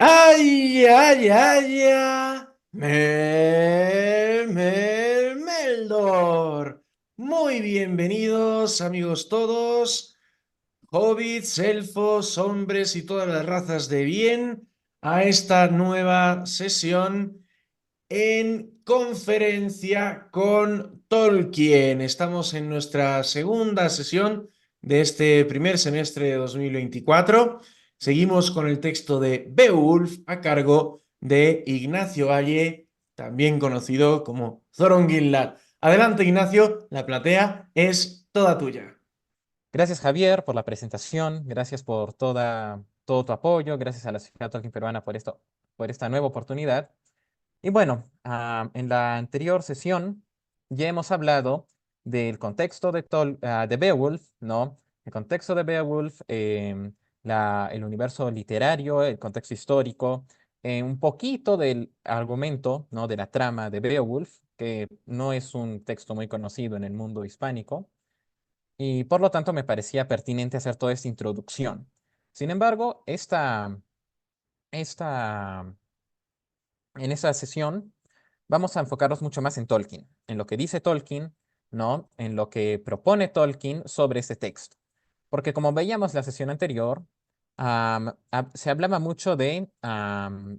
¡Ay, ay, ay, ay! Meldor! Muy bienvenidos, amigos todos, hobbits, elfos, hombres y todas las razas de bien, a esta nueva sesión en conferencia con Tolkien. Estamos en nuestra segunda sesión de este primer semestre de 2024. Seguimos con el texto de Beowulf a cargo de Ignacio Valle, también conocido como Thorongil. Adelante, Ignacio, la platea es toda tuya. Gracias, Javier, por la presentación. Gracias por todo tu apoyo. Gracias a la Sociedad Tolkien Peruana por esta nueva oportunidad. Y bueno, en la anterior sesión ya hemos hablado del contexto de Beowulf, ¿no? El contexto de Beowulf, el universo literario, el contexto histórico, un poquito del argumento, ¿no? De la trama de Beowulf, que no es un texto muy conocido en el mundo hispánico y por lo tanto me parecía pertinente hacer toda esta introducción. Sin embargo, esta, en esta sesión vamos a enfocarnos mucho más en Tolkien, en lo que dice Tolkien, ¿no? En lo que propone Tolkien sobre este texto. Porque como veíamos la sesión anterior, se hablaba mucho de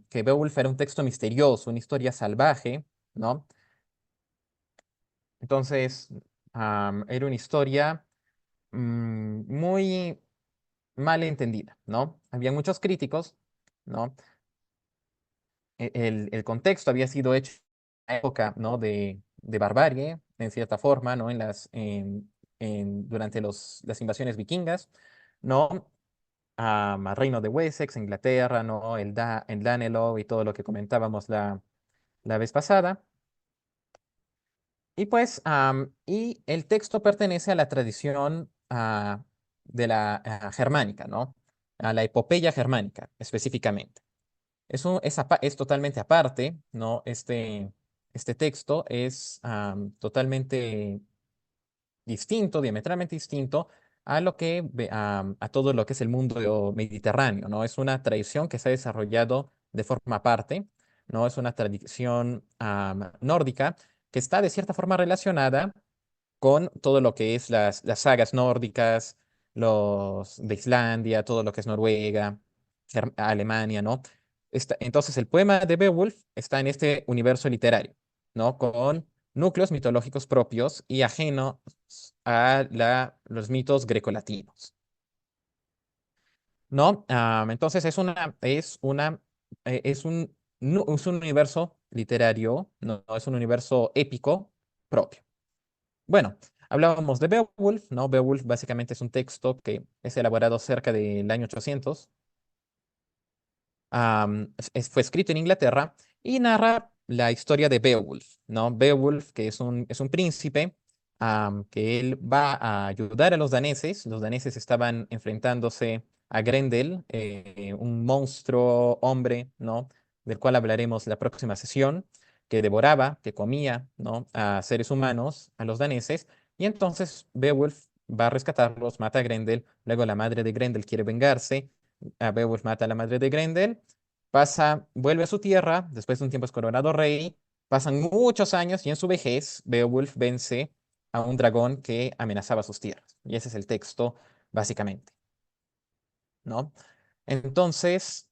que Beowulf era un texto misterioso, una historia salvaje, ¿no? Entonces, era una historia muy mal entendida, ¿no? Había muchos críticos, ¿no? El contexto había sido hecho en la época, ¿no? de barbarie, en cierta forma, ¿no? Durante las invasiones vikingas, ¿no? Al reino de Wessex, Inglaterra, ¿no? El Danelaw y todo lo que comentábamos la vez pasada. Y pues, y el texto pertenece a la tradición de la germánica, ¿no? A la epopeya germánica, específicamente. Es totalmente aparte, ¿no? Este texto es totalmente distinto, diametralmente distinto a todo lo que es el mundo mediterráneo, ¿no? Es una tradición que se ha desarrollado de forma aparte, ¿no? Es una tradición nórdica que está de cierta forma relacionada con todo lo que es las sagas nórdicas, los de Islandia, todo lo que es Noruega, Alemania, ¿no? Entonces, el poema de Beowulf está en este universo literario, ¿no? Con núcleos mitológicos propios y ajenos a los mitos grecolatinos, ¿no? Entonces, es un universo literario, ¿no? Es un universo épico propio. Bueno, hablábamos de Beowulf, ¿no? Beowulf básicamente es un texto que es elaborado cerca del año 800. Fue escrito en Inglaterra y narra la historia de Beowulf, ¿no? Beowulf, que es un príncipe, que él va a ayudar a los daneses. Los daneses estaban enfrentándose a Grendel, un monstruo hombre, ¿no? Del cual hablaremos la próxima sesión, que devoraba, que comía, ¿no? A seres humanos, a los daneses. Y entonces Beowulf va a rescatarlos, mata a Grendel, luego la madre de Grendel quiere vengarse, a Beowulf mata a la madre de Grendel, vuelve a su tierra, después de un tiempo es coronado rey, pasan muchos años y en su vejez Beowulf vence a un dragón que amenazaba sus tierras. Y ese es el texto, básicamente, ¿no? Entonces,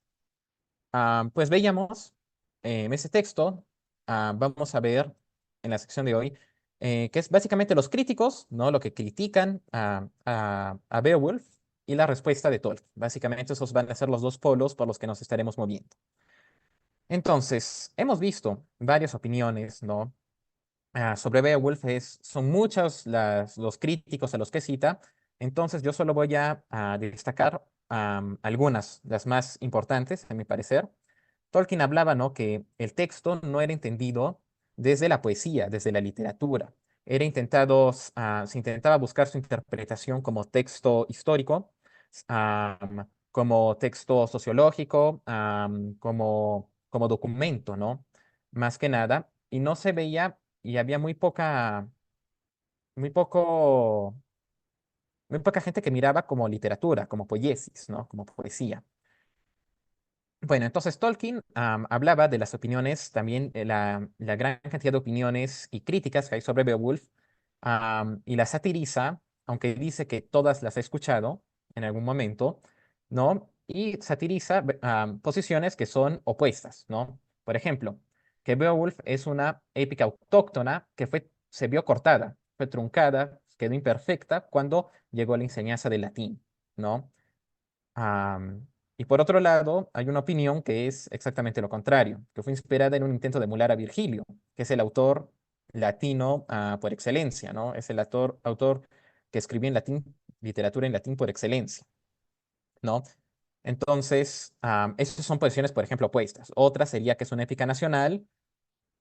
pues veíamos en ese texto, vamos a ver en la sección de hoy, que es básicamente los críticos, ¿no? Lo que critican a Beowulf y la respuesta de Tolkien. Básicamente esos van a ser los dos polos por los que nos estaremos moviendo. Entonces, hemos visto varias opiniones, ¿no? Sobre Beowulf, son muchos los críticos a los que cita, entonces yo solo voy a destacar algunas, las más importantes, a mi parecer. Tolkien hablaba, ¿no? Que el texto no era entendido desde la poesía, desde la literatura. Se intentaba buscar su interpretación como texto histórico, como texto sociológico, como documento, ¿no? Más que nada, y no se veía, y había muy poco, muy poca gente que miraba como literatura, como poiesis, ¿no? Como poesía. Bueno, entonces Tolkien hablaba de las opiniones, también la gran cantidad de opiniones y críticas que hay sobre Beowulf, y las satiriza, aunque dice que todas las ha escuchado en algún momento, ¿no? Y satiriza posiciones que son opuestas, ¿no? Por ejemplo, que Beowulf es una épica autóctona que se vio cortada, fue truncada, quedó imperfecta cuando llegó la enseñanza del latín, ¿no? Am, y por otro lado, hay una opinión que es exactamente lo contrario, que fue inspirada en un intento de emular a Virgilio, que es el autor latino por excelencia, ¿no? Es el autor que escribió en latín, literatura en latín por excelencia, ¿no? Entonces, esas son posiciones, por ejemplo, opuestas. Otra sería que es una épica nacional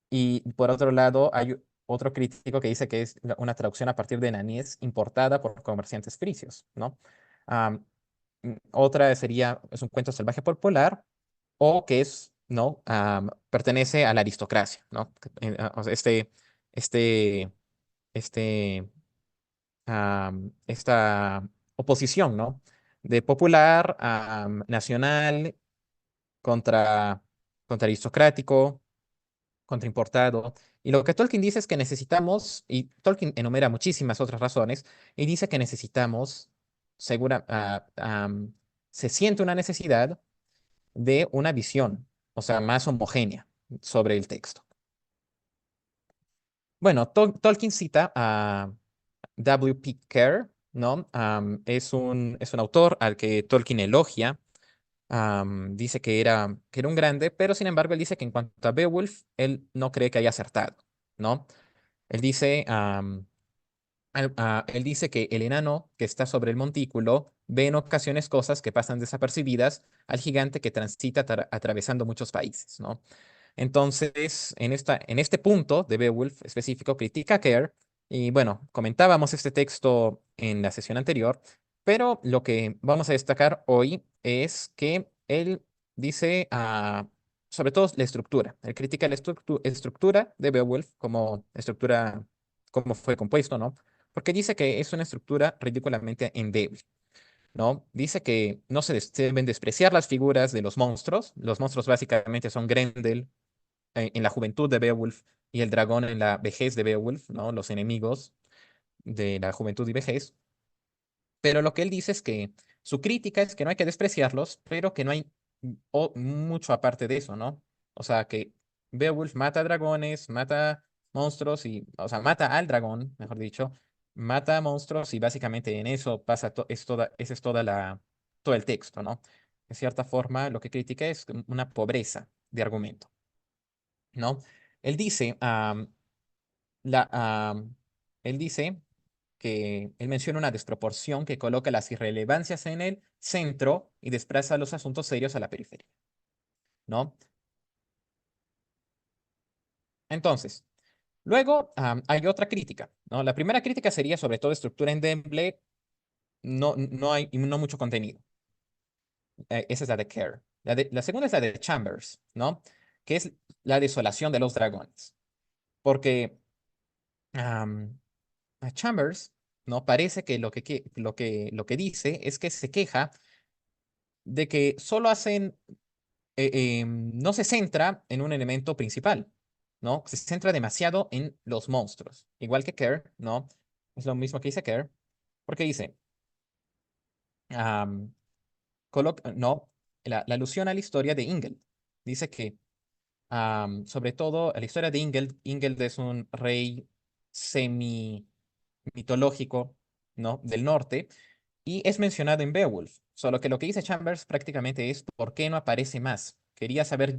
y por otro lado, hay otro crítico que dice que es una traducción a partir de Nanís importada por comerciantes fricios, ¿no? Am, Otra sería, es un cuento salvaje popular o que es, ¿no? Pertenece a la aristocracia, ¿no? O sea, este, este, esta oposición, ¿no? De popular, nacional, contra, contra aristocrático, contra importado. Y lo que Tolkien dice es que necesitamos, y Tolkien enumera muchísimas otras razones, y dice que necesitamos, segura, se siente una necesidad de una visión, o sea, más homogénea sobre el texto. Bueno, Tolkien cita a W. P. Kerr, ¿no? Es un autor al que Tolkien elogia. Dice que era un grande, pero sin embargo él dice que en cuanto a Beowulf, él no cree que haya acertado, ¿no? Él dice, él dice que el enano que está sobre el montículo ve en ocasiones cosas que pasan desapercibidas al gigante que transita atravesando muchos países, ¿no? Entonces, en este punto de Beowulf específico, critica a Kerr, y bueno, comentábamos este texto en la sesión anterior, pero lo que vamos a destacar hoy es que él dice, sobre todo la estructura, él critica la estructura de Beowulf como estructura, como fue compuesto, ¿no? Porque dice que es una estructura ridículamente endeble. ¿No? Dice que no se deben despreciar las figuras de los monstruos. Los monstruos básicamente son Grendel, en la juventud de Beowulf y el dragón en la vejez de Beowulf, ¿no? Los enemigos de la juventud y vejez. Pero lo que él dice es que su crítica es que no hay que despreciarlos, pero que no hay mucho aparte de eso, ¿no? O sea, que Beowulf mata dragones, mata monstruos y, o sea, mata al dragón, mejor dicho, mata monstruos y básicamente en eso pasa, esa es todo el texto, ¿no? De cierta forma, lo que critica es una pobreza de argumento, ¿no? Él dice, la, am, él dice que él menciona una desproporción que coloca las irrelevancias en el centro y desplaza los asuntos serios a la periferia, ¿no? Entonces, luego hay otra crítica, ¿no? La primera crítica sería sobre todo estructura endeble, no hay no mucho contenido. Esa es la de Kerr. La segunda es la de Chambers, ¿no? Que es la desolación de los dragones. Porque a Chambers, ¿no? Parece que lo que dice es que se queja de que solo no se centra en un elemento principal, ¿no? Se centra demasiado en los monstruos. Igual que Kerr, ¿no? Es lo mismo que dice Kerr, porque dice, am, no, la alusión a la historia de Ingeld. Dice que, sobre todo, a la historia de Ingeld es un rey semi-mitológico, ¿no? Del norte, y es mencionado en Beowulf. Solo que lo que dice Chambers prácticamente es ¿por qué no aparece más?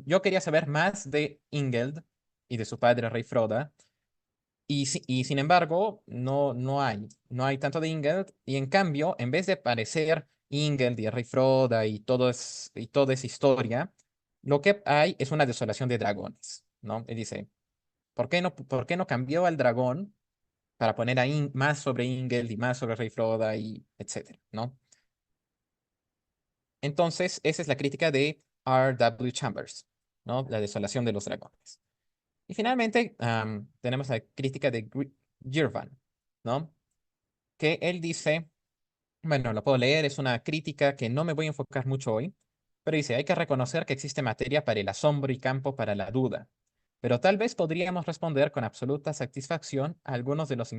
Yo quería saber más de Ingeld y de su padre, Rey Froda, y sin embargo, no hay tanto de Ingeld, y en cambio, en vez de aparecer Ingeld y el Rey Froda y toda esa historia, lo que hay es una desolación de dragones, ¿no? Él dice, ¿por qué no cambió al dragón para poner más sobre Ingeld y más sobre Rey Froda y etcétera, ¿no? Entonces, esa es la crítica de R. W. Chambers, ¿no? La desolación de los dragones. Y finalmente, tenemos la crítica de Girvan, ¿no? Que él dice, bueno, lo puedo leer, es una crítica que no me voy a enfocar mucho hoy, Pero dice, hay que reconocer que existe materia para el asombro y campo para la duda. Pero tal vez podríamos responder con absoluta satisfacción a algunos de los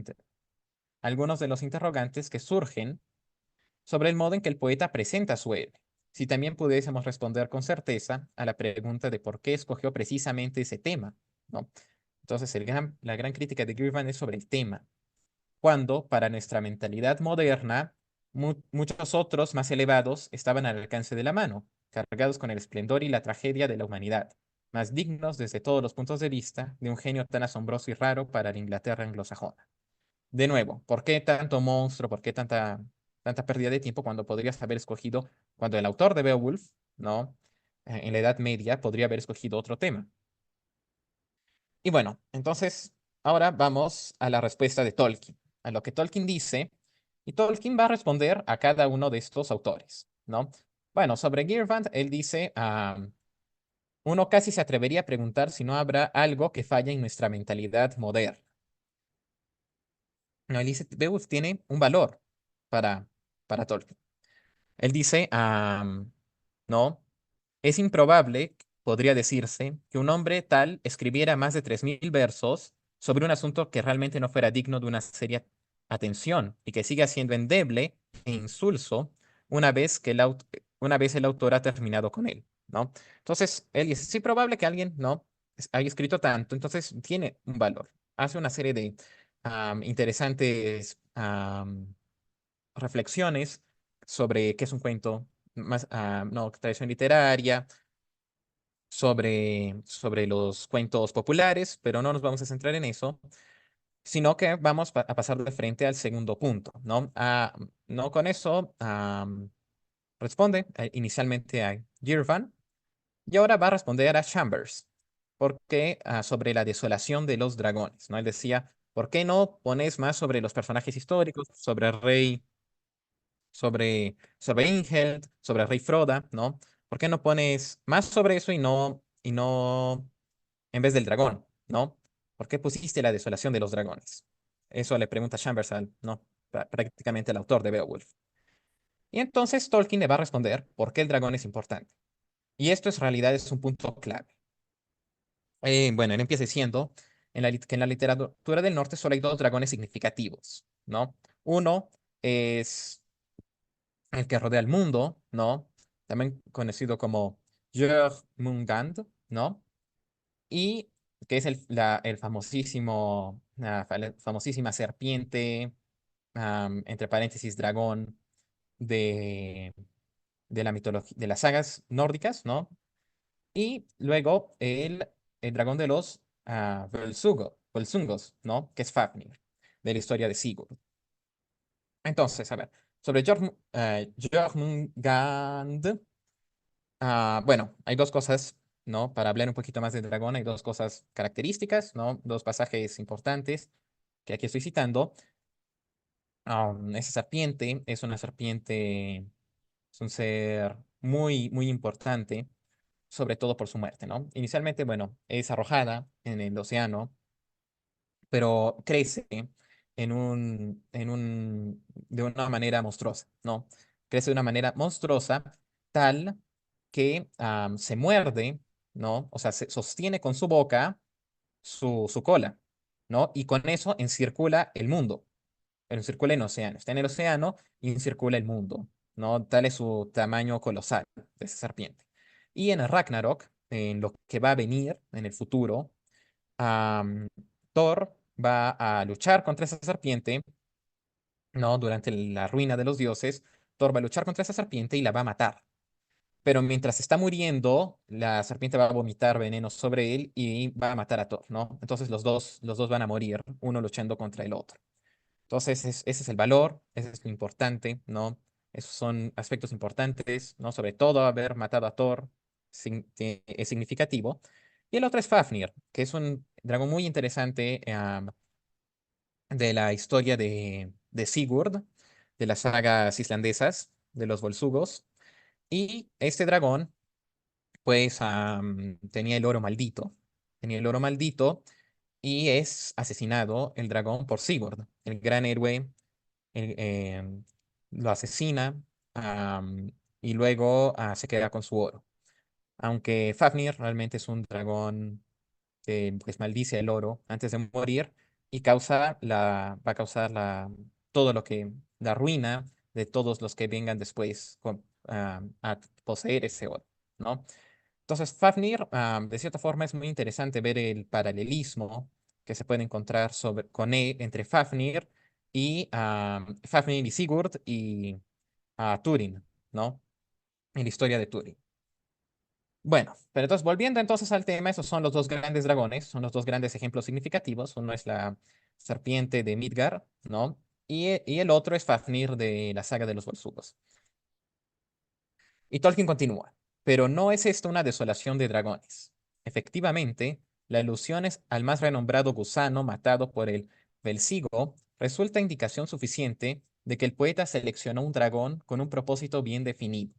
interrogantes que surgen sobre el modo en que el poeta presenta su héroe. Si también pudiésemos responder con certeza a la pregunta de por qué escogió precisamente ese tema, ¿no? Entonces, la gran crítica de Girvan es sobre el tema, cuando para nuestra mentalidad moderna, muchos otros más elevados estaban al alcance de la mano, cargados con el esplendor y la tragedia de la humanidad, más dignos desde todos los puntos de vista de un genio tan asombroso y raro para la Inglaterra anglosajona. De nuevo, ¿por qué tanto monstruo? ¿Por qué tanta pérdida de tiempo cuando podrías haber escogido, cuando el autor de Beowulf, ¿no? En la Edad Media podría haber escogido otro tema? Y bueno, entonces ahora vamos a la respuesta de Tolkien, a lo que Tolkien dice, y Tolkien va a responder a cada uno de estos autores, ¿no? Bueno, sobre Gyrvant, él dice, uno casi se atrevería a preguntar si no habrá algo que falla en nuestra mentalidad moderna. No, él dice, Beowulf tiene un valor para, para Tolkien. Él dice, no, es improbable, podría decirse, que un hombre tal escribiera más de 3000 versos sobre un asunto que realmente no fuera digno de una seria atención y que siga siendo endeble e insulso una vez el autor ha terminado con él, ¿no? Entonces, él dice, es improbable que alguien, ¿no? haya escrito tanto, entonces tiene un valor. Hace una serie de interesantes reflexiones sobre qué es un cuento, más, no, tradición literaria, sobre los cuentos populares, pero no nos vamos a centrar en eso, sino que vamos a pasar de frente al segundo punto, ¿no? No con eso responde inicialmente a Girvan y ahora va a responder a Chambers, porque sobre la desolación de los dragones, ¿no? Él decía, ¿por qué no pones más sobre los personajes históricos, sobre el rey, sobre Ingeld, sobre el rey Froda, ¿no? ¿Por qué no pones más sobre eso y no en vez del dragón, ¿no? ¿Por qué pusiste la desolación de los dragones? Eso le pregunta Chambers al, ¿no? Prácticamente el autor de Beowulf. Y entonces Tolkien le va a responder por qué el dragón es importante. Y esto en realidad es un punto clave. Bueno, él empieza diciendo que en la literatura del norte solo hay dos dragones significativos, ¿no? Uno es el que rodea el mundo, ¿no? También conocido como Jörmungand, ¿no? Y que es el famosísimo, la famosísima serpiente, entre paréntesis, dragón de, de la mitología, de las sagas nórdicas, ¿no? Y luego el dragón de los Volsungos, ¿no? Que es Fafnir, de la historia de Sigurd. Entonces, a ver, sobre Jörmungand, bueno, hay dos cosas, ¿no? Para hablar un poquito más del dragón, hay dos cosas características, ¿no? Dos pasajes importantes que aquí estoy citando. Esa serpiente es una serpiente, es un ser muy, muy importante, sobre todo por su muerte, ¿no? Inicialmente, bueno, es arrojada en el océano, pero crece de una manera monstruosa, ¿no? Crece de una manera monstruosa tal que se muerde, ¿no? O sea, se sostiene con su boca su cola, ¿no? Y con eso encircula el mundo, encircula el océano. Está en el océano y encircula el mundo, ¿no? Tal es su tamaño colosal de esa serpiente. Y en el Ragnarok, en lo que va a venir en el futuro, am, Thor va a luchar contra esa serpiente, ¿no? Durante la ruina de los dioses, Thor va a luchar contra esa serpiente y la va a matar. Pero mientras está muriendo, la serpiente va a vomitar veneno sobre él y va a matar a Thor, ¿no? Entonces los dos van a morir, uno luchando contra el otro. Entonces, ese es el valor, ese es lo importante, ¿no? Esos son aspectos importantes, ¿no? Sobre todo haber matado a Thor es significativo. Y el otro es Fafnir, que es un dragón muy interesante de la historia de Sigurd, de las sagas islandesas, de los Volsugos. Y este dragón, pues, tenía el oro maldito. Tenía el oro maldito y es asesinado el dragón por Sigurd, el gran héroe lo asesina, y luego se queda con su oro. Aunque Fafnir realmente es un dragón que pues maldice el oro antes de morir y va a causar todo lo que, la ruina de todos los que vengan después a poseer ese oro, ¿no? Entonces, Fafnir, de cierta forma, es muy interesante ver el paralelismo que se puede encontrar entre Fafnir Fafnir y Sigurd y Túrin, ¿no? En la historia de Túrin. Bueno, pero entonces volviendo entonces al tema, esos son los dos grandes dragones, son los dos grandes ejemplos significativos. Uno es la serpiente de Midgard, ¿no? Y el otro es Fafnir de la saga de los Volsugos. Y Tolkien continúa, pero no es esto una desolación de dragones. Efectivamente, la alusión es al más renombrado gusano matado por el Velsigo resulta indicación suficiente de que el poeta seleccionó un dragón con un propósito bien definido.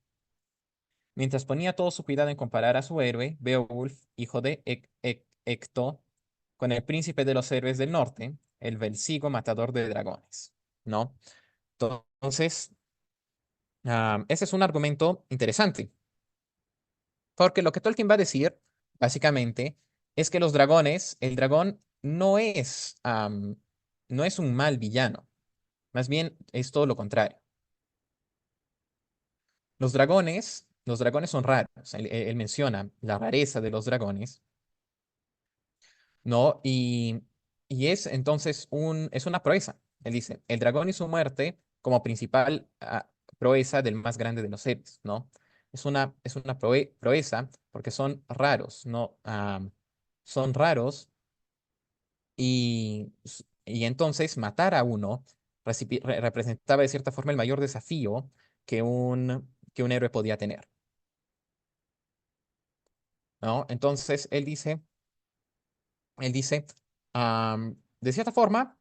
Mientras ponía todo su cuidado en comparar a su héroe, Beowulf, hijo de Ecto, con el príncipe de los héroes del norte, el Velsigo matador de dragones, ¿no? Entonces, ese es un argumento interesante, porque lo que Tolkien va a decir, básicamente, es que el dragón no es un mal villano, más bien es todo lo contrario. Los dragones son raros. Él menciona la rareza de los dragones, ¿no? Y es entonces es una proeza. Él dice, el dragón y su muerte como principal proeza del más grande de los seres, ¿no? Es una proeza porque son raros, ¿no? Son raros y entonces matar a uno representaba de cierta forma el mayor desafío que un héroe podía tener, ¿no? Entonces él dice, de cierta forma,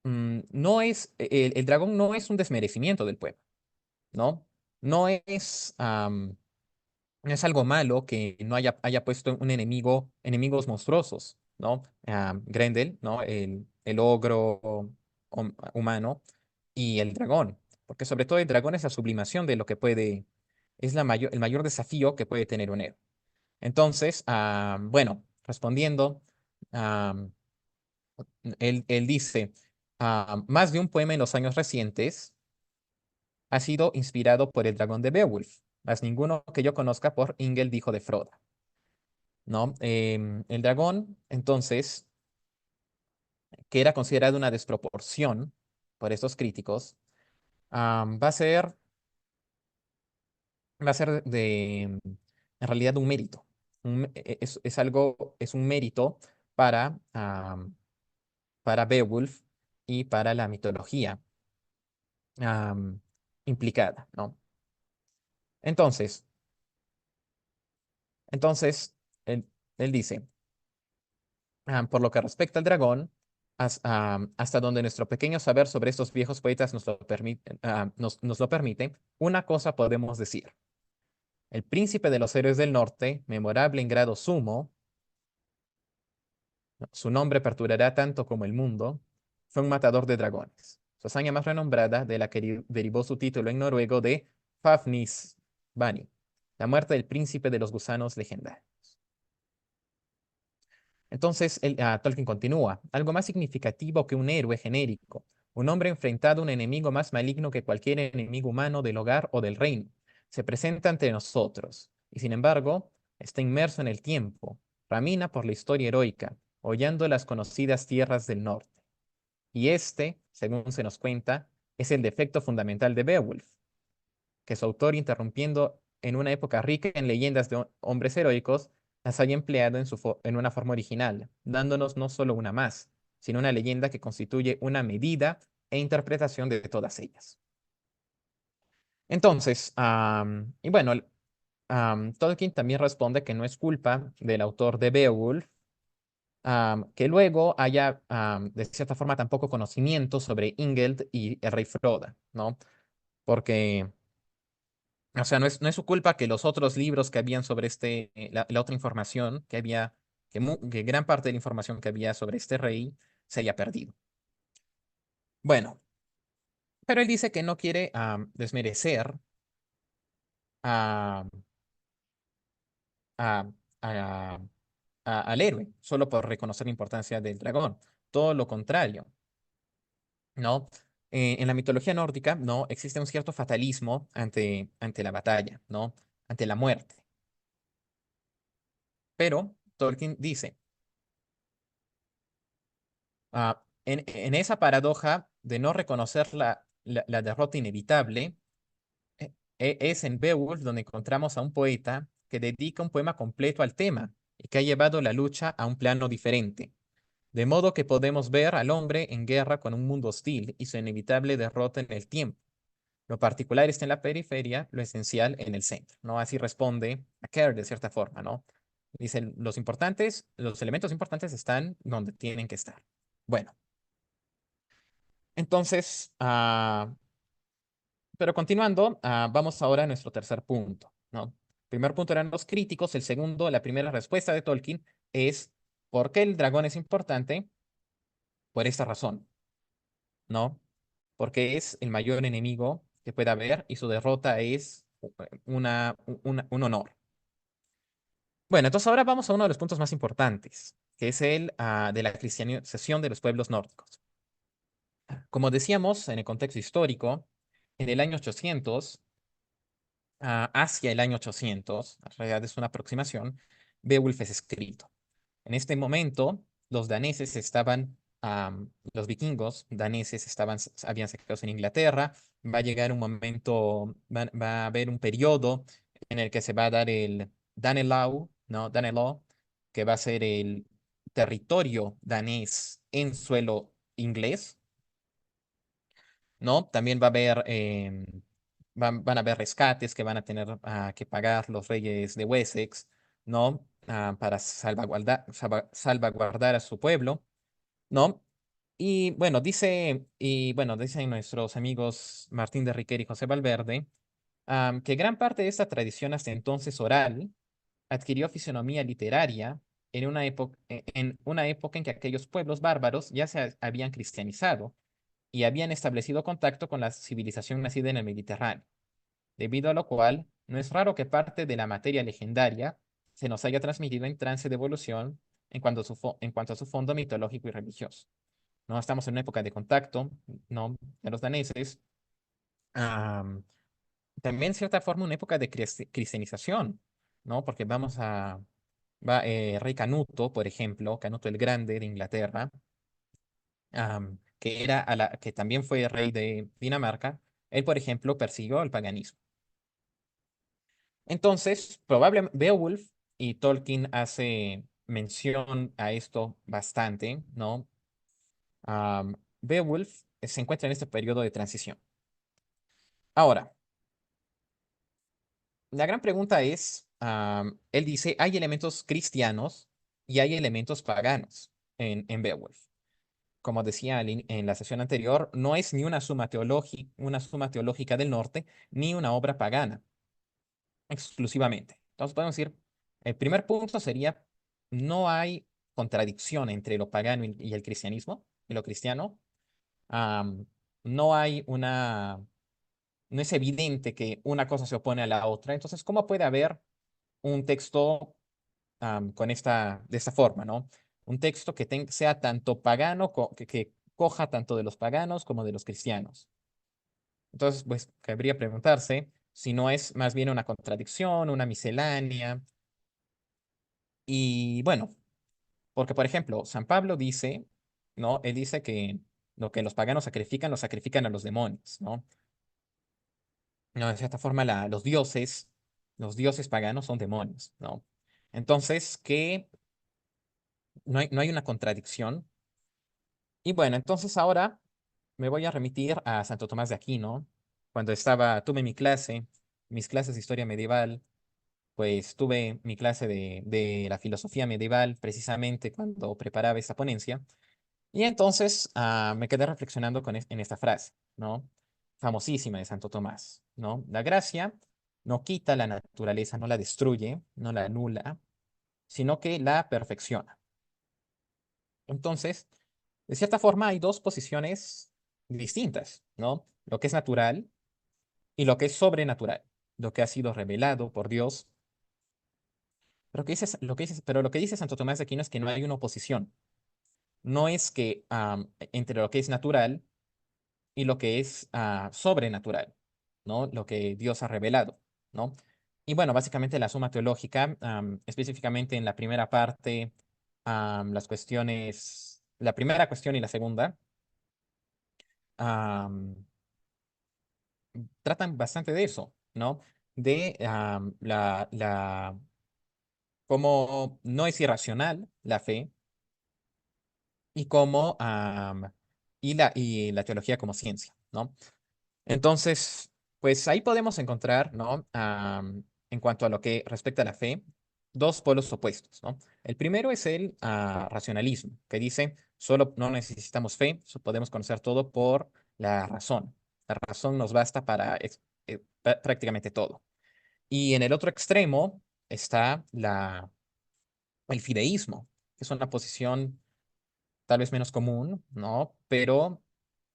el dragón no es un desmerecimiento del pueblo, ¿no? No no es algo malo que no haya puesto enemigos monstruosos, ¿no? Grendel, ¿no? El ogro humano y el dragón, porque sobre todo el dragón es la sublimación de lo que el mayor desafío que puede tener un héroe. Entonces, bueno, respondiendo, am, él dice, más de un poema en los años recientes ha sido inspirado por el dragón de Beowulf, mas ninguno que yo conozca por Ingeld, hijo de Froda, ¿no? El dragón, entonces, que era considerado una desproporción por estos críticos, va a ser en realidad un mérito. Es un mérito para Beowulf y para la mitología am, implicada, ¿no? Entonces, entonces él dice, por lo que respecta al dragón, hasta donde nuestro pequeño saber sobre estos viejos poetas nos lo permite, una cosa podemos decir. El príncipe de los héroes del norte, memorable en grado sumo, su nombre perdurará tanto como el mundo, fue un matador de dragones. Su hazaña más renombrada, de la que derivó su título en noruego de Fafnisbani, la muerte del príncipe de los gusanos legendarios. Entonces, Tolkien continúa, algo más significativo que un héroe genérico, un hombre enfrentado a un enemigo más maligno que cualquier enemigo humano del hogar o del reino, se presenta ante nosotros, y sin embargo, está inmerso en el tiempo, ramina por la historia heroica, hollando las conocidas tierras del norte. Y este, según se nos cuenta, es el defecto fundamental de Beowulf, que su autor, interrumpiendo en una época rica en leyendas de hombres heroicos, las haya empleado en una forma original, dándonos no solo una más, sino una leyenda que constituye una medida e interpretación de todas ellas. Entonces, y bueno, Tolkien también responde que no es culpa del autor de Beowulf, que luego haya, de cierta forma, tampoco conocimiento sobre Ingeld y el rey Froda, ¿no? Porque o sea, no es su culpa que los otros libros que habían sobre la otra información que había, que gran parte de la información que había sobre este rey se haya perdido. Bueno, pero él dice que no quiere desmerecer a, a- a- al héroe, solo por reconocer la importancia del dragón. Todo lo contrario, ¿no? En la mitología nórdica, ¿no? Existe un cierto fatalismo ante la batalla, ¿no? Ante la muerte. Pero Tolkien dice, en esa paradoja de no reconocer la derrota inevitable, es en Beowulf donde encontramos a un poeta que dedica un poema completo al tema y que ha llevado la lucha a un plano diferente. De modo que podemos ver al hombre en guerra con un mundo hostil y su inevitable derrota en el tiempo. Lo particular está en la periferia, lo esencial en el centro, ¿no? Así responde a Kerr de cierta forma, ¿no? Dicen, los elementos importantes están donde tienen que estar. Bueno, entonces, pero continuando, vamos ahora a nuestro tercer punto, ¿no? El primer punto eran los críticos, el segundo, la primera respuesta de Tolkien es ¿por qué el dragón es importante? Por esta razón, ¿no? Porque es el mayor enemigo que pueda haber y su derrota es un honor. Bueno, entonces ahora vamos a uno de los puntos más importantes, que es el de la cristianización de los pueblos nórdicos. Como decíamos en el contexto histórico, en el año 800, hacia el año 800, en realidad es una aproximación, Beowulf es escrito. En este momento, los daneses estaban, los vikingos daneses habían saqueado en Inglaterra. Va a llegar un momento, va a haber un periodo en el que se va a dar el Danelaw, ¿no? Danelaw, que va a ser el territorio danés en suelo inglés, ¿no? También va a haber, van a haber rescates que van a tener que pagar los reyes de Wessex, ¿no? Para salvaguardar a su pueblo, ¿no? Dicen nuestros amigos Martín de Riquer y José Valverde, que gran parte de esta tradición hasta entonces oral adquirió fisonomía literaria en una época en que aquellos pueblos bárbaros ya se habían cristianizado y habían establecido contacto con la civilización nacida en el Mediterráneo, debido a lo cual no es raro que parte de la materia legendaria se nos haya transmitido en trance de evolución en cuanto a su fondo mitológico y religioso. ¿No? Estamos en una época de contacto, ¿no? De los daneses. am, También, en cierta forma, una época de cristianización, ¿no? Porque rey Canuto, por ejemplo, Canuto el Grande de Inglaterra, que también fue rey de Dinamarca, él, por ejemplo, persiguió el paganismo. Entonces, probablemente Beowulf, y Tolkien hace mención a esto bastante, ¿no? Beowulf se encuentra en este periodo de transición. Ahora, la gran pregunta es, él dice, hay elementos cristianos y hay elementos paganos en Beowulf. Como decía en la sesión anterior, no es ni una suma teológica del norte, ni una obra pagana, exclusivamente. Entonces podemos decir, el primer punto sería, no hay contradicción entre lo pagano y el cristianismo, y lo cristiano. Am, no hay no es evidente que una cosa se opone a la otra. Entonces, ¿cómo puede haber un texto de esta forma, ¿no? Un texto que sea tanto pagano, que coja tanto de los paganos como de los cristianos. Entonces, pues, cabría preguntarse si no es más bien una contradicción, una miscelánea. Y bueno, porque, por ejemplo, San Pablo dice, ¿no? Él dice que lo que los paganos sacrifican, lo sacrifican a los demonios, ¿no? No, de cierta forma, los dioses paganos son demonios, ¿no? Entonces, que no hay una contradicción. Y bueno, entonces ahora me voy a remitir a Santo Tomás de Aquino. Cuando tuve mis clases de historia medieval, pues tuve mi clase de la filosofía medieval precisamente cuando preparaba esta ponencia. Y entonces me quedé reflexionando en esta frase, ¿no? Famosísima de Santo Tomás, ¿no? La gracia no quita la naturaleza, no la destruye, no la anula, sino que la perfecciona. Entonces, de cierta forma, hay dos posiciones distintas, ¿no? Lo que es natural y lo que es sobrenatural. lo que ha sido revelado por Dios. Pero lo que dice Santo Tomás de Aquino es que no hay una oposición. No es que entre lo que es natural y lo que es sobrenatural, ¿no? Lo que Dios ha revelado, ¿no? Y bueno, básicamente la Suma Teológica, específicamente en la primera parte, las cuestiones, la primera cuestión y la segunda, am, tratan bastante de eso, ¿no? De cómo no es irracional la fe y cómo, y la teología como ciencia, ¿no? Entonces, pues ahí podemos encontrar, ¿no? En cuanto a lo que respecta a la fe, dos polos opuestos, ¿no? El primero es el racionalismo, que dice, solo no necesitamos fe, podemos conocer todo por la razón. La razón nos basta para prácticamente todo. Y en el otro extremo está el fideísmo, que es una posición tal vez menos común, ¿no? Pero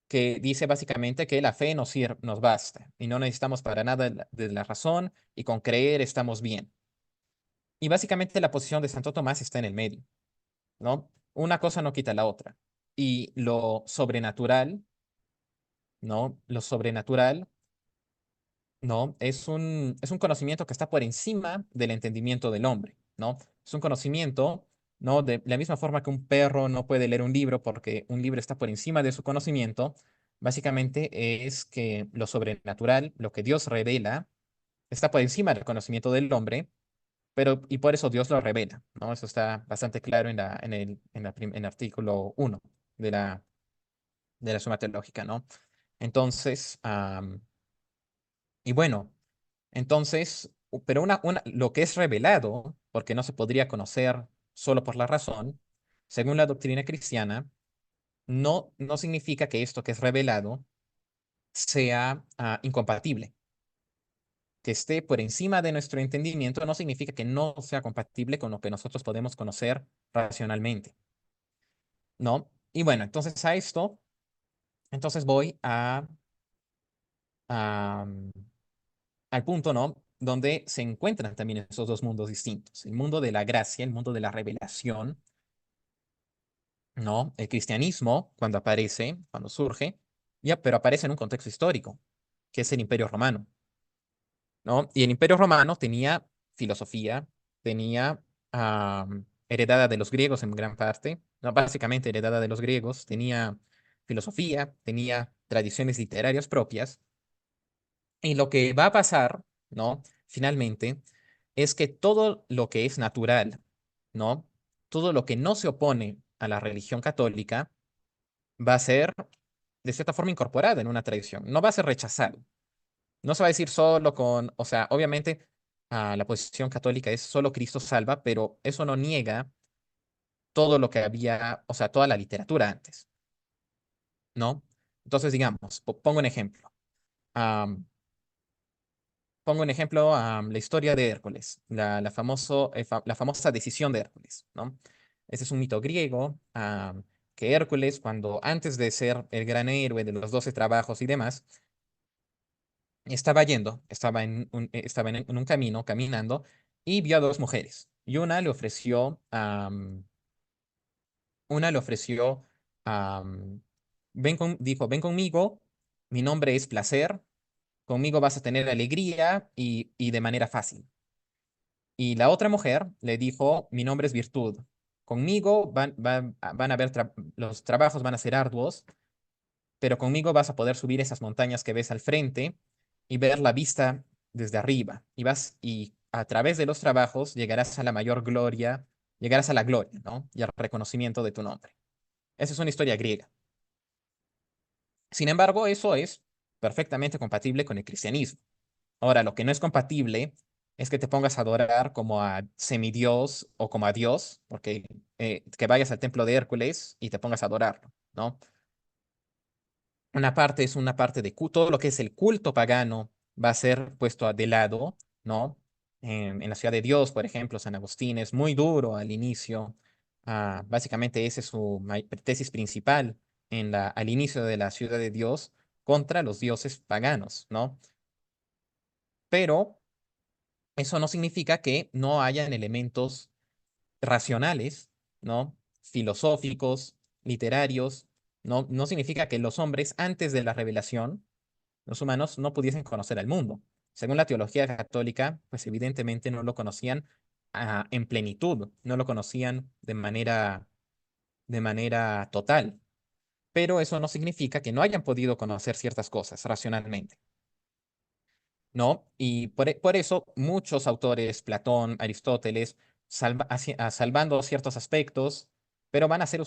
que dice básicamente que la fe nos basta y no necesitamos para nada de la razón y con creer estamos bien. Y básicamente la posición de Santo Tomás está en el medio, ¿no? Una cosa no quita la otra. Y lo sobrenatural, ¿no? Lo sobrenatural, ¿no? Es un conocimiento que está por encima del entendimiento del hombre, ¿no? Es un conocimiento, ¿no? De la misma forma que un perro no puede leer un libro porque un libro está por encima de su conocimiento, básicamente es que lo sobrenatural, lo que Dios revela, está por encima del conocimiento del hombre, pero y por eso Dios lo revela, ¿no? Eso está bastante claro en el artículo 1 de la Suma Teológica, ¿no? Entonces, y bueno. Entonces, pero lo que es revelado, porque no se podría conocer solo por la razón, según la doctrina cristiana, no significa que esto que es revelado sea incompatible. Que esté por encima de nuestro entendimiento no significa que no sea compatible con lo que nosotros podemos conocer racionalmente, ¿no? Y bueno, entonces a esto, entonces voy a, al punto, ¿no? Donde se encuentran también esos dos mundos distintos. El mundo de la gracia, el mundo de la revelación, ¿no? El cristianismo, cuando aparece, cuando surge, ya, pero aparece en un contexto histórico, que es el Imperio Romano, ¿no? Y el Imperio Romano tenía filosofía, tenía heredada de los griegos en gran parte, no, básicamente heredada de los griegos, tenía filosofía, tenía tradiciones literarias propias, y lo que va a pasar, ¿no? Finalmente, es que todo lo que es natural, ¿no? Todo lo que no se opone a la religión católica va a ser, de cierta forma, incorporado en una tradición. No va a ser rechazado. No se va a decir solo con, o sea, obviamente, la posición católica es solo Cristo salva, pero eso no niega todo lo que había, o sea, toda la literatura antes, ¿no? Entonces, digamos, pongo un ejemplo. Am, Pongo un ejemplo, la historia de Hércules, la famosa decisión de Hércules, ¿no? Ese es un mito griego, que Hércules, cuando antes de ser el gran héroe de los 12 trabajos y demás, estaba en un camino, caminando, y vio a dos mujeres. Y una le ofreció, am, dijo, ven conmigo, mi nombre es Placer, conmigo vas a tener alegría y de manera fácil. Y la otra mujer le dijo, mi nombre es Virtud. Conmigo van a ver, los trabajos van a ser arduos, pero conmigo vas a poder subir esas montañas que ves al frente y ver la vista desde arriba. Y a través de los trabajos llegarás a la mayor gloria, llegarás a la gloria, ¿no? Y al reconocimiento de tu nombre. Esa es una historia griega. Sin embargo, eso es perfectamente compatible con el cristianismo. Ahora, lo que no es compatible es que te pongas a adorar como a semidios o como a Dios, porque que vayas al templo de Hércules y te pongas a adorarlo, ¿no? Una parte es una parte de todo lo que es el culto pagano va a ser puesto de lado, ¿no? En la ciudad de Dios, por ejemplo, San Agustín es muy duro al inicio. Básicamente, esa es su tesis principal al inicio de la ciudad de Dios contra los dioses paganos, ¿no? Pero eso no significa que no hayan elementos racionales, ¿no? Filosóficos, literarios, ¿no? No significa que los hombres, antes de la revelación, los humanos no pudiesen conocer al mundo. Según la teología católica, pues evidentemente no lo conocían en plenitud, no lo conocían de manera total. Pero eso no significa que no hayan podido conocer ciertas cosas racionalmente, ¿no? Y por eso muchos autores, Platón, Aristóteles, salvando ciertos aspectos, pero van a ser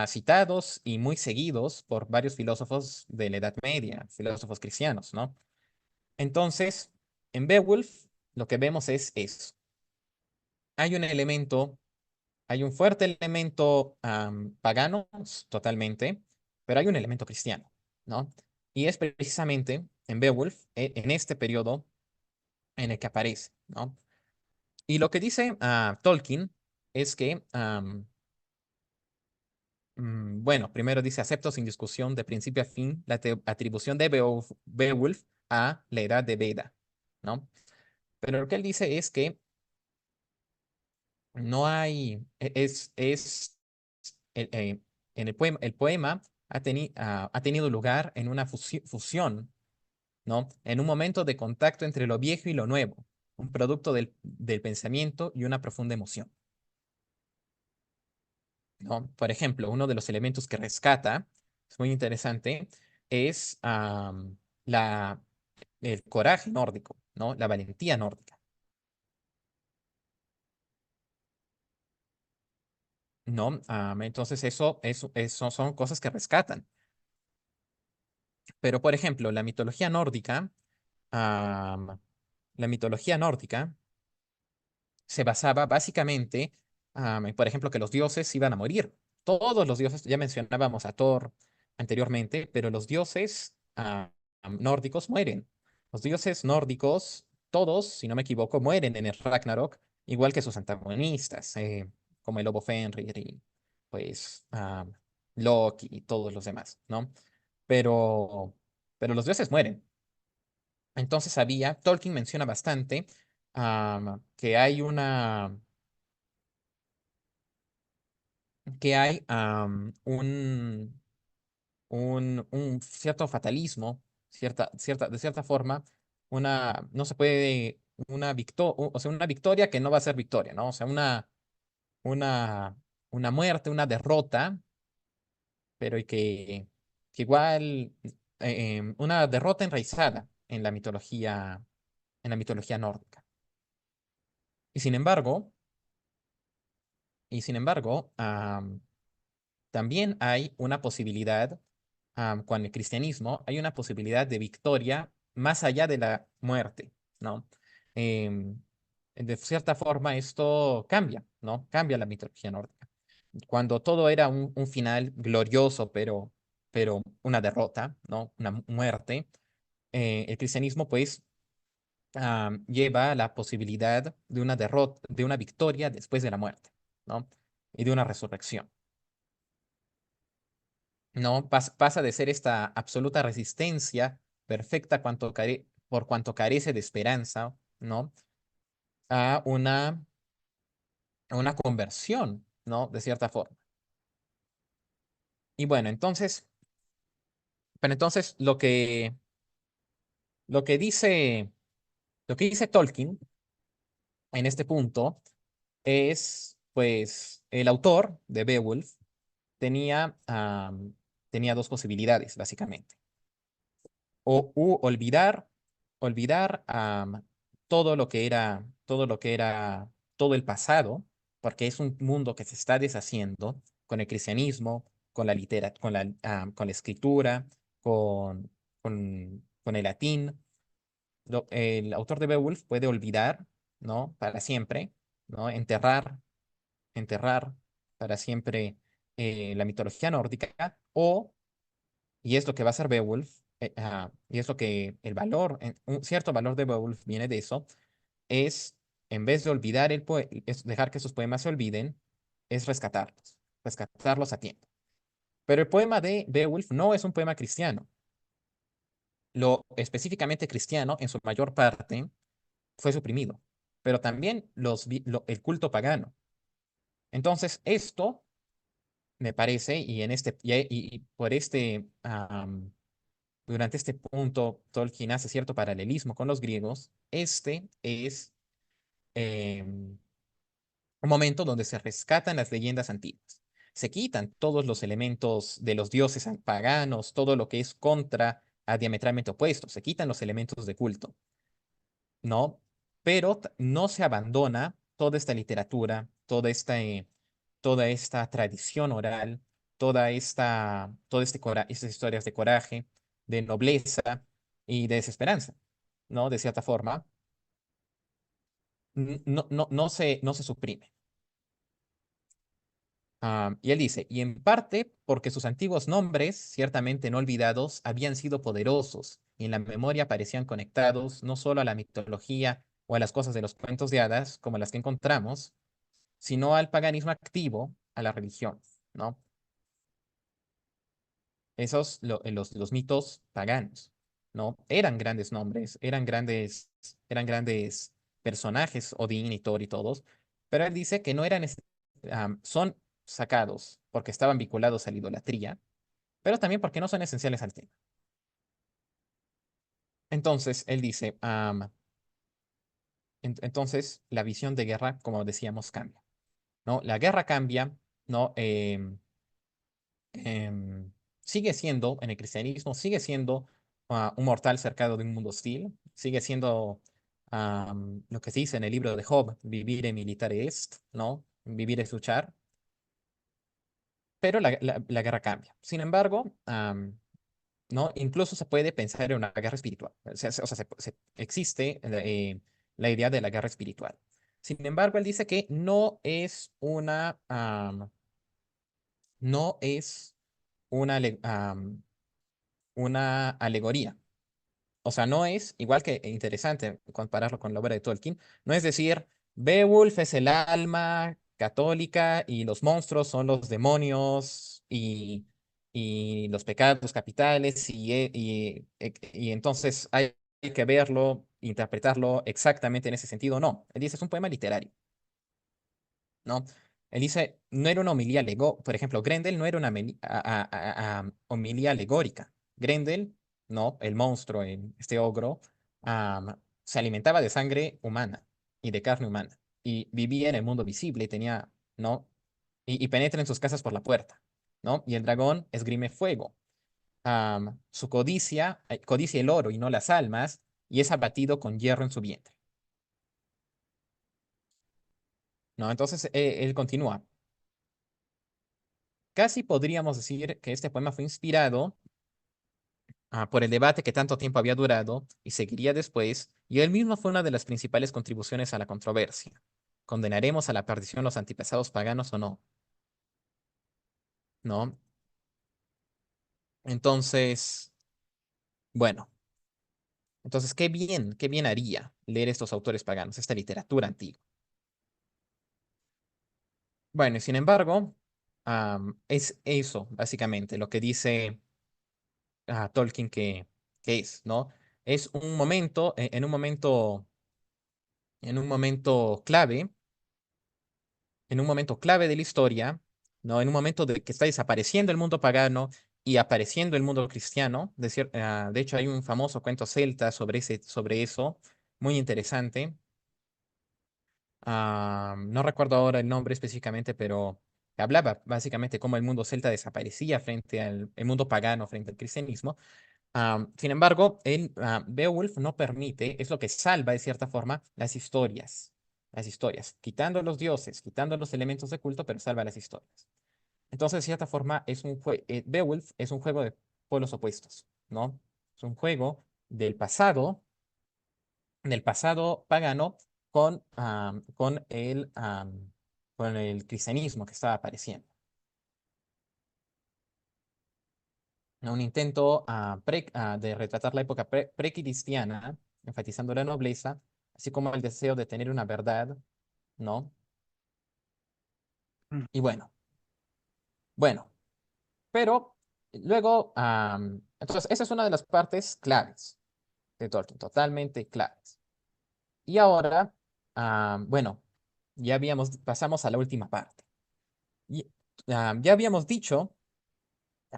citados y muy seguidos por varios filósofos de la Edad Media, filósofos cristianos, ¿no? Entonces, en Beowulf lo que vemos es eso. Hay un elemento, hay un fuerte elemento pagano, totalmente, pero hay un elemento cristiano, ¿no? Y es precisamente en Beowulf, en este periodo, en el que aparece, ¿no? Y lo que dice Tolkien es que, bueno, primero dice, acepto sin discusión de principio a fin la atribución de Beowulf a la edad de Beda, ¿no? Pero lo que él dice es que no hay, en el poema ha tenido lugar en una fusión, ¿no? En un momento de contacto entre lo viejo y lo nuevo, un producto del pensamiento y una profunda emoción, ¿no? Por ejemplo, uno de los elementos que rescata, es muy interesante, es la, el coraje nórdico, ¿no? La valentía nórdica, ¿no? Entonces eso son cosas que rescatan. Pero, por ejemplo, am, la mitología nórdica se basaba básicamente, por ejemplo, que los dioses iban a morir. Todos los dioses, ya mencionábamos a Thor anteriormente, pero los dioses nórdicos mueren. Los dioses nórdicos, todos, si no me equivoco, mueren en el Ragnarok, igual que sus antagonistas, como el lobo Fenrir y pues Loki y todos los demás, ¿no? Pero, pero los dioses mueren. Entonces Tolkien menciona bastante que hay un cierto fatalismo, de cierta forma, no se puede, o sea, una victoria que no va a ser victoria, ¿no? O sea, una, una muerte, una derrota, pero que igual, una derrota enraizada en la mitología nórdica. Y sin embargo, y sin embargo, también hay una posibilidad, con el cristianismo, hay una posibilidad de victoria más allá de la muerte, ¿no? Em, de cierta forma, esto cambia, ¿no? Cambia la mitología nórdica. Cuando todo era un final glorioso, pero una derrota, ¿no? Una muerte, el cristianismo, pues, lleva la posibilidad de una derrota, de una victoria después de la muerte, ¿no? Y de una resurrección. ¿No? Pasa de ser esta absoluta resistencia perfecta por cuanto carece de esperanza, ¿no? A una conversión, ¿no? De cierta forma. Y bueno, pero entonces lo que dice, lo que dice Tolkien en este punto es, pues, el autor de Beowulf tenía, tenía dos posibilidades, básicamente. Olvidar todo lo que era todo el pasado, porque es un mundo que se está deshaciendo con el cristianismo, con la con la escritura, con el latín. El autor de Beowulf puede olvidar, ¿no? Para siempre, ¿no? Enterrar para siempre la mitología nórdica, y es lo que va a hacer Beowulf, y es lo que un cierto valor de Beowulf viene de eso, es, en vez de olvidar es dejar que sus poemas se olviden, es rescatarlos a tiempo. Pero el poema de Beowulf no es un poema cristiano. Lo específicamente cristiano, en su mayor parte, fue suprimido, pero también el culto pagano. Entonces, esto me parece, y por durante este punto, Tolkien hace cierto paralelismo con los griegos. Este es un momento donde se rescatan las leyendas antiguas. Se quitan todos los elementos de los dioses paganos, todo lo que es contra a diametralmente opuestos. Se quitan los elementos de culto, ¿no? Pero no se abandona toda esta literatura, toda esta tradición oral, estas historias de coraje, de nobleza y de desesperanza, ¿no? De cierta forma, no se suprime. Y él dice, y en parte porque sus antiguos nombres, ciertamente no olvidados, habían sido poderosos y en la memoria parecían conectados no solo a la mitología o a las cosas de los cuentos de hadas, como las que encontramos, sino al paganismo activo, a la religión, ¿no? Los mitos paganos, ¿no? Eran grandes nombres, eran grandes personajes, Odín y Thor y todos, pero él dice que no eran, son sacados porque estaban vinculados a la idolatría, pero también porque no son esenciales al tema. Entonces, él dice, entonces la visión de guerra, como decíamos, cambia, ¿no? La guerra cambia, ¿no? em, sigue siendo, en el cristianismo, sigue siendo un mortal cercado de un mundo hostil, sigue siendo lo que se dice en el libro de Job, vivir militare est, ¿no? Vivir es luchar, pero la guerra cambia. Sin embargo, ¿no? Incluso se puede pensar en una guerra espiritual. O sea, existe la idea de la guerra espiritual. Sin embargo, él dice que no es una, una alegoría. O sea, no es, igual que interesante compararlo con la obra de Tolkien, no es decir, Beowulf es el alma católica y los monstruos son los demonios y los pecados capitales y entonces hay que verlo, interpretarlo exactamente en ese sentido. No, él dice, es un poema literario, ¿no? Él dice, no era una homilía por ejemplo, Grendel no era una homilía alegórica. Grendel, ¿no? El monstruo, este ogro, se alimentaba de sangre humana y de carne humana y vivía en el mundo visible y tenía, ¿no? Y penetra en sus casas por la puerta, ¿no? Y el dragón esgrime fuego. Su codicia el oro y no las almas y es abatido con hierro en su vientre, ¿no? Entonces, él continúa. Casi podríamos decir que este poema fue inspirado por el debate que tanto tiempo había durado y seguiría después, y él mismo fue una de las principales contribuciones a la controversia. ¿Condenaremos a la perdición los antepasados paganos o no? ¿No? Entonces, bueno, entonces, qué bien haría leer estos autores paganos, esta literatura antigua. Bueno, y sin embargo, es eso, básicamente, lo que dice Tolkien que es, ¿no? Es un momento, en un momento clave, en un momento clave de la historia, ¿no? En un momento de que está desapareciendo el mundo pagano y apareciendo el mundo cristiano. De hecho, hay un famoso cuento celta sobre eso, muy interesante. No recuerdo ahora el nombre específicamente, pero hablaba básicamente cómo el mundo celta desaparecía frente al el mundo pagano, frente al cristianismo. Sin embargo, Beowulf no permite, es lo que salva de cierta forma las historias, quitando los dioses, quitando los elementos de culto, pero salva las historias. Entonces, de cierta forma, Beowulf es un juego de polos opuestos, ¿no? Es un juego del pasado pagano con el cristianismo que estaba apareciendo. Un intento de retratar la época precristiana, enfatizando la nobleza, así como el deseo de tener una verdad, ¿no? Mm. Y bueno, pero luego, entonces, esa es una de las partes claves de Tolkien, totalmente claves. Y ahora, bueno, pasamos a la última parte. Y, ya habíamos dicho,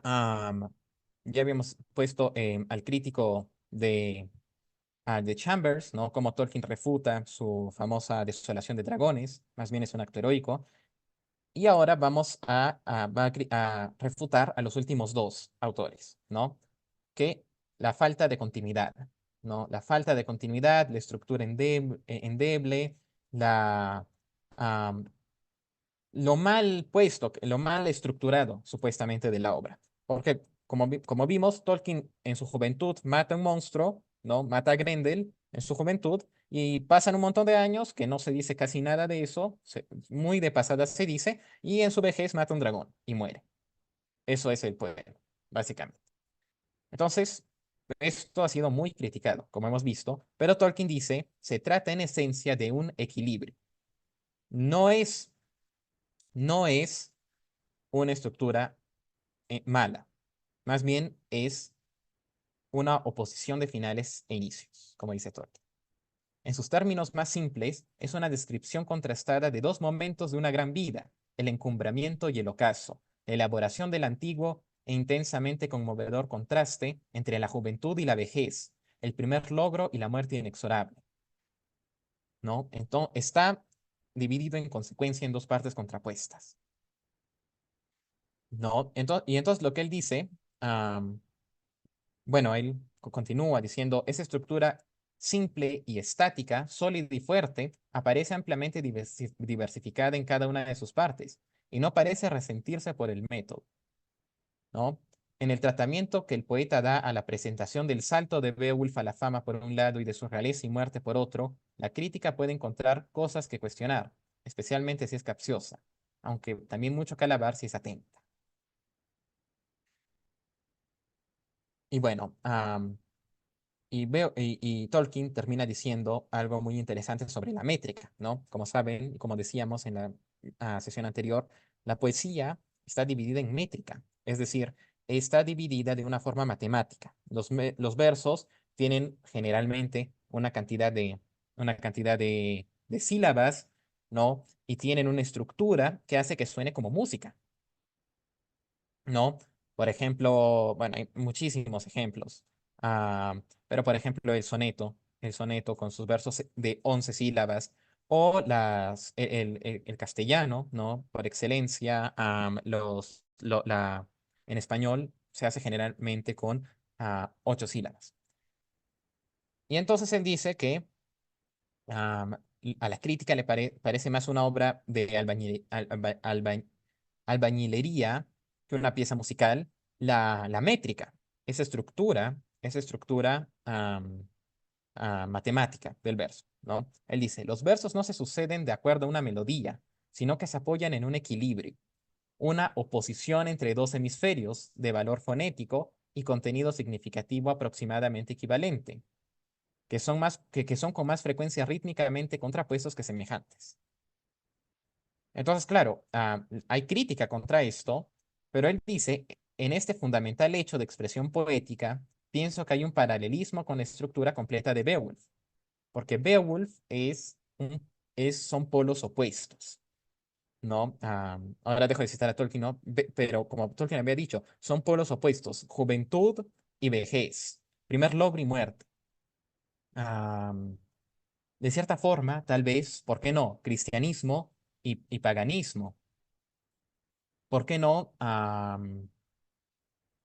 am, ya habíamos puesto al crítico de Chambers, ¿no? Como Tolkien refuta su famosa desolación de dragones, más bien es un acto heroico. Y ahora vamos a refutar a los últimos dos autores, ¿no? Que la falta de continuidad, ¿no? La falta de continuidad, la estructura endeble, la, am, lo mal puesto, lo mal estructurado, supuestamente, de la obra. Porque, como vimos, Tolkien en su juventud mata un monstruo, ¿no? Mata a Grendel en su juventud, y pasan un montón de años que no se dice casi nada de eso, muy de pasada se dice, y en su vejez mata un dragón y muere. Eso es el poema, básicamente. Entonces, esto ha sido muy criticado, como hemos visto, pero Tolkien dice, se trata en esencia de un equilibrio. No es, no es una estructura mala. Más bien es una oposición de finales e inicios, como dice Tolkien. En sus términos más simples, es una descripción contrastada de dos momentos de una gran vida, el encumbramiento y el ocaso, la elaboración del antiguo e intensamente conmovedor contraste entre la juventud y la vejez, el primer logro y la muerte inexorable, ¿no? Entonces, está dividido en consecuencia en dos partes contrapuestas, ¿no? Entonces lo que él dice, bueno, él continúa diciendo, esa estructura simple y estática, sólida y fuerte, aparece ampliamente diversificada en cada una de sus partes y no parece resentirse por el método, ¿no? En el tratamiento que el poeta da a la presentación del salto de Beowulf a la fama por un lado y de su realeza y muerte por otro, la crítica puede encontrar cosas que cuestionar, especialmente si es capciosa, aunque también mucho que alabar si es atenta. Y bueno, y Tolkien termina diciendo algo muy interesante sobre la métrica, ¿no? Como saben, y como decíamos en la sesión anterior, la poesía está dividida en métrica, es decir, está dividida de una forma matemática. Los versos tienen generalmente una cantidad de sílabas, ¿no? Y tienen una estructura que hace que suene como música, ¿no? Por ejemplo, bueno, hay muchísimos ejemplos, pero por ejemplo el soneto con sus versos de 11 sílabas, o el castellano, ¿no? Por excelencia, en español se hace generalmente con 8 sílabas. Y entonces él dice que a la crítica le parece más una obra de albañilería que una pieza musical, la métrica, esa estructura matemática del verso, ¿no? Él dice, los versos no se suceden de acuerdo a una melodía, sino que se apoyan en un equilibrio, una oposición entre dos hemisferios de valor fonético y contenido significativo aproximadamente equivalente, que son con más frecuencia rítmicamente contrapuestos que semejantes. Entonces, claro, hay crítica contra esto, pero él dice, en este fundamental hecho de expresión poética, pienso que hay un paralelismo con la estructura completa de Beowulf, porque Beowulf son polos opuestos, ¿no? Ahora dejo de citar a Tolkien, ¿no? Pero como Tolkien había dicho, son polos opuestos, juventud y vejez, primer logro y muerte. Am, de cierta forma, tal vez, ¿por qué no? Cristianismo y paganismo. ¿Por qué no?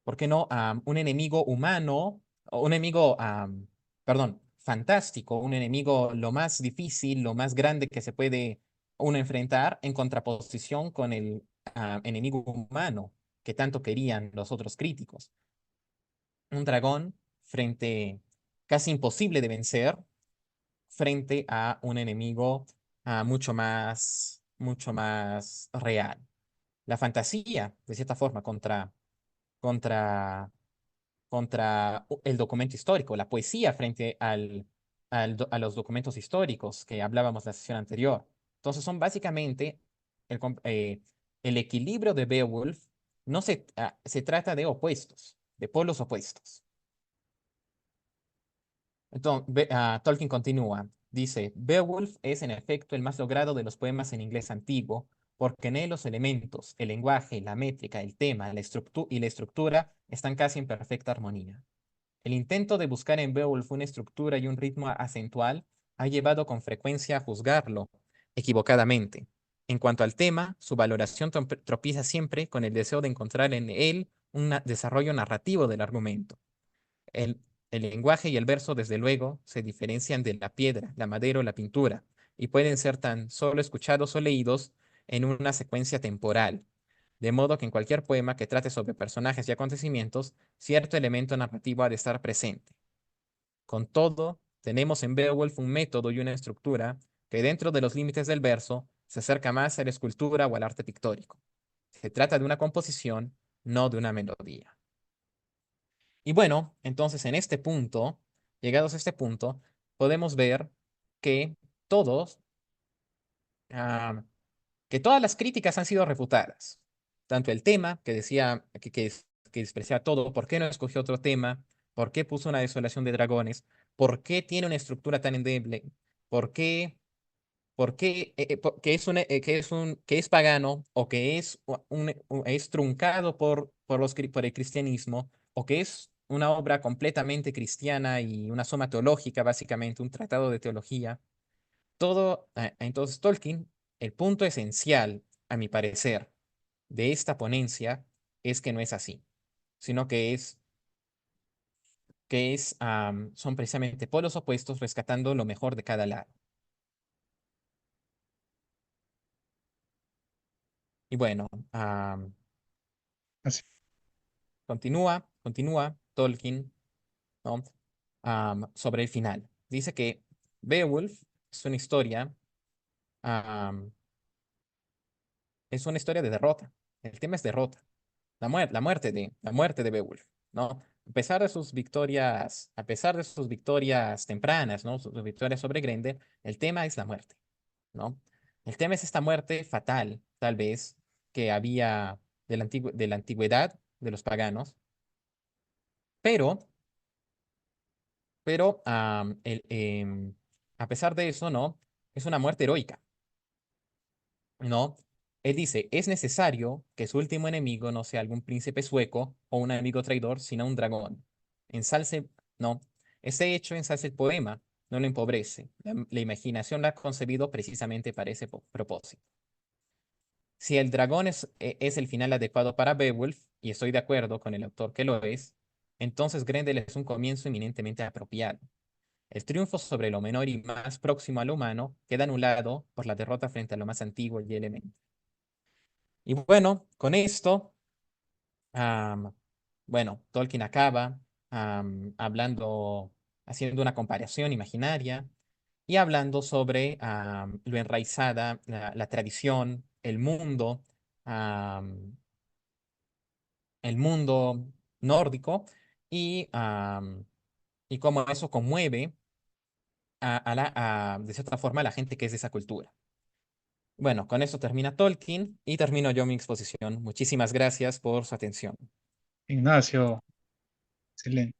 ¿Por qué no? Un enemigo humano, o un enemigo, perdón, fantástico, un enemigo lo más difícil, lo más grande que se puede uno enfrentar en contraposición con el enemigo humano que tanto querían los otros críticos. Un dragón frente, casi imposible de vencer, frente a un enemigo mucho más real. La fantasía, de cierta forma, contra, contra el documento histórico, la poesía frente a los documentos históricos que hablábamos la sesión anterior. Entonces son básicamente el equilibrio de Beowulf, no se trata de opuestos, de polos opuestos. Entonces, Tolkien continúa. Dice, Beowulf es en efecto el más logrado de los poemas en inglés antiguo, porque en él los elementos, el lenguaje, la métrica, el tema, y la estructura están casi en perfecta armonía. El intento de buscar en Beowulf una estructura y un ritmo acentual ha llevado con frecuencia a juzgarlo, equivocadamente. En cuanto al tema, su valoración tropieza siempre con el deseo de encontrar en él un desarrollo narrativo del argumento. El, el lenguaje y el verso, desde luego, se diferencian de la piedra, la madera o la pintura, y pueden ser tan solo escuchados o leídos en una secuencia temporal, de modo que en cualquier poema que trate sobre personajes y acontecimientos, cierto elemento narrativo ha de estar presente. Con todo, tenemos en Beowulf un método y una estructura que dentro de los límites del verso se acerca más a la escultura o al arte pictórico. Se trata de una composición, no de una melodía. Y bueno, entonces en este punto, llegados a este punto, podemos ver que todos, ah, que todas las críticas han sido refutadas. Tanto el tema, que decía que despreciaba todo, ¿por qué no escogió otro tema? ¿Por qué puso una desolación de dragones? ¿Por qué tiene una estructura tan endeble? ¿Por qué, que es que es pagano o que es, es truncado por el cristianismo o que es una obra completamente cristiana y una suma teológica, básicamente, un tratado de teología? Entonces, Tolkien, el punto esencial, a mi parecer, de esta ponencia es que no es así, sino son precisamente polos opuestos rescatando lo mejor de cada lado. Y bueno, Así. continúa Tolkien, ¿no? Sobre el final. Dice que Beowulf es una historia, am, es una historia de derrota. El tema es derrota. La muerte de Beowulf, ¿no? A pesar de sus victorias tempranas, ¿no? Sus victorias sobre Grendel, el tema es la muerte, ¿no? El tema es esta muerte fatal, tal vez, que había de la antigüedad de los paganos, pero, pero a pesar de eso, ¿no? Es una muerte heroica, ¿no? Él dice, es necesario que su último enemigo no sea algún príncipe sueco o un amigo traidor, sino un dragón. Ensalce, no, este hecho ensalce el poema, no lo empobrece. La imaginación lo ha concebido precisamente para ese propósito. Si el dragón es el final adecuado para Beowulf, y estoy de acuerdo con el autor que lo es, entonces Grendel es un comienzo eminentemente apropiado. El triunfo sobre lo menor y más próximo a lo humano queda anulado por la derrota frente a lo más antiguo y elemental. Y bueno, con esto, am, bueno, Tolkien acaba hablando, haciendo una comparación imaginaria y hablando sobre lo enraizada, la tradición, am, el mundo nórdico y, y cómo eso conmueve de cierta forma a la gente que es de esa cultura. Bueno, con esto termina Tolkien y termino yo mi exposición. Muchísimas gracias por su atención. Ignacio, excelente.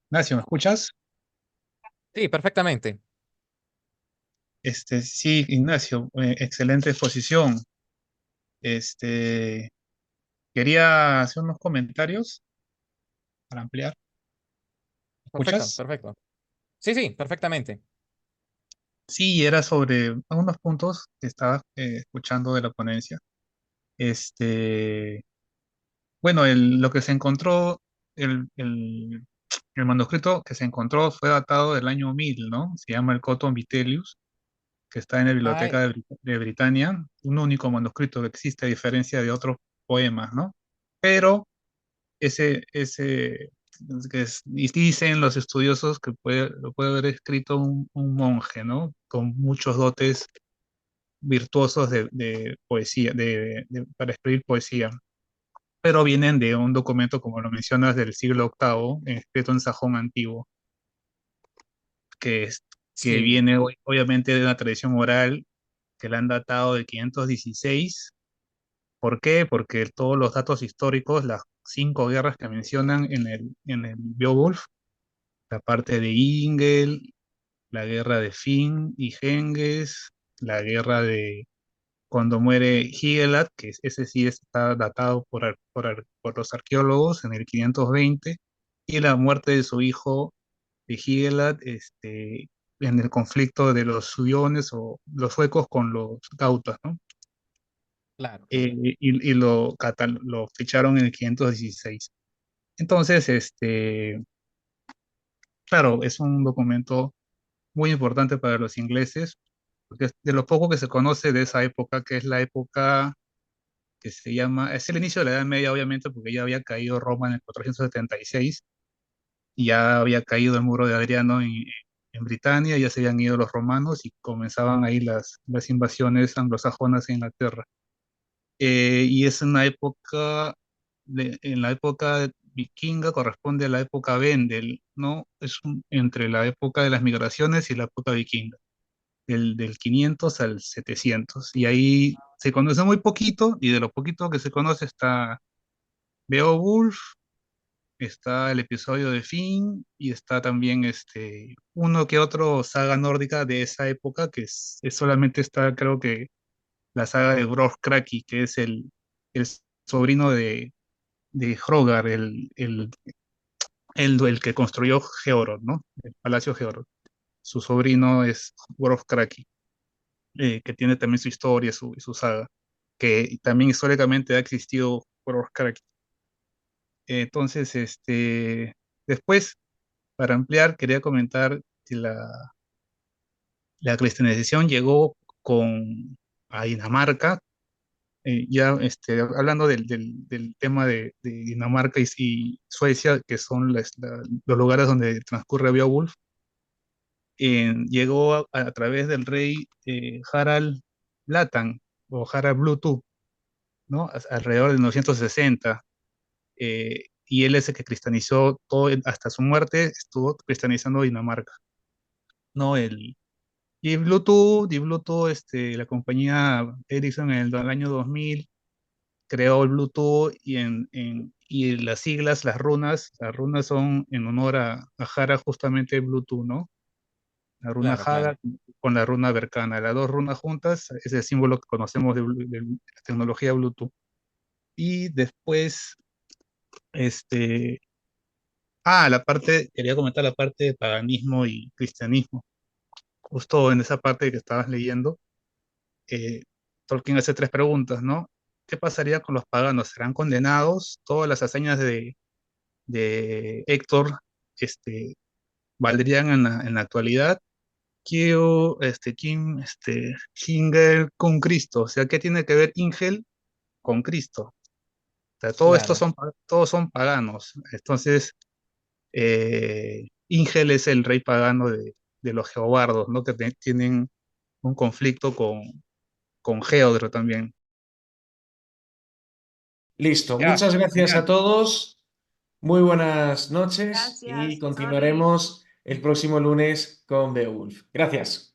Ignacio, ¿me escuchas? Sí, perfectamente. Sí, Ignacio, excelente exposición. Este, quería hacer unos comentarios para ampliar. ¿Me Perfecto, escuchas? perfecto. Sí, sí, perfectamente. Sí, era sobre algunos puntos que estaba escuchando de la ponencia. Este, bueno, lo que se encontró, el, el, el manuscrito que se encontró fue datado del año 1000, ¿no? Se llama el Cotton Vitellius, que está en la Ay, biblioteca de Britania, un único manuscrito que existe a diferencia de otros poemas, ¿no? Pero y dicen los estudiosos que lo puede haber escrito un monje, ¿no? Con muchos dotes virtuosos de poesía, para escribir poesía, pero vienen de un documento, como lo mencionas, del siglo octavo, escrito en sajón antiguo, que, es, que sí. viene obviamente de una tradición oral que la han datado de 516. ¿Por qué? Porque todos los datos históricos, las 5 guerras que mencionan en el Beowulf, la parte de Ingel, la guerra de Finn y Genghis, la guerra de cuando muere Higelac, ese sí está datado por los arqueólogos en el 520, y la muerte de su hijo de Higelac en el conflicto de los suiones o los suecos con los gautas, ¿no? Claro. Y lo ficharon en el 516. Entonces, claro, es un documento muy importante para los ingleses, porque es de lo poco que se conoce de esa época, que es la época que se llama, es el inicio de la Edad Media, obviamente, porque ya había caído Roma en el 476, y ya había caído el muro de Adriano en Britania, ya se habían ido los romanos y comenzaban ahí las invasiones anglosajonas en Inglaterra. Y es una época, en la época vikinga corresponde a la época Vendel, ¿no? Entre la época de las migraciones y la época vikinga, del 500 al 700. Y ahí se conoce muy poquito, y de lo poquito que se conoce está Beowulf, está el episodio de Finn, y está también uno que otro saga nórdica de esa época, que solamente está, creo que, la saga de Bror Kraki, que es el sobrino de Hrogar, el que construyó Georod, ¿no? El Palacio Georod. Su sobrino es Bror Kraki, que tiene también su historia, su saga, que también históricamente ha existido Bror Kraki. Entonces, después, para ampliar, quería comentar que la cristianización llegó a Dinamarca, ya hablando del tema de Dinamarca y Suecia, que son los lugares donde transcurre Beowulf. Llegó a través del rey Harald Blåtand o Harald Bluetooth, ¿no? Alrededor de 960. Y él es el que cristianizó todo, hasta su muerte estuvo cristianizando Dinamarca, ¿no? Y Bluetooth, la compañía Ericsson en el año 2000 creó el Bluetooth, y las siglas, las runas son en honor a Hara, justamente Bluetooth, ¿no? La runa Claro, claro. Hara con la runa Berkana. Las dos runas juntas es el símbolo que conocemos de la tecnología Bluetooth. Y después, este, quería comentar la parte de paganismo y cristianismo. Justo en esa parte que estabas leyendo, eh, Tolkien hace tres preguntas, ¿no? ¿Qué pasaría con los paganos? ¿Serán condenados? ¿Todas las hazañas de Héctor valdrían en la actualidad? Ingel con Cristo. O sea, ¿qué tiene que ver Ingel con Cristo? O sea, Claro. todos son paganos. Entonces, Ingel es el rey pagano de los geobardos, ¿no? Que tienen un conflicto con Geodro también. Listo, Ya, muchas gracias a genial. todos. Muy buenas noches y Gracias, Jordi. continuaremos el próximo lunes con Beowulf. Gracias.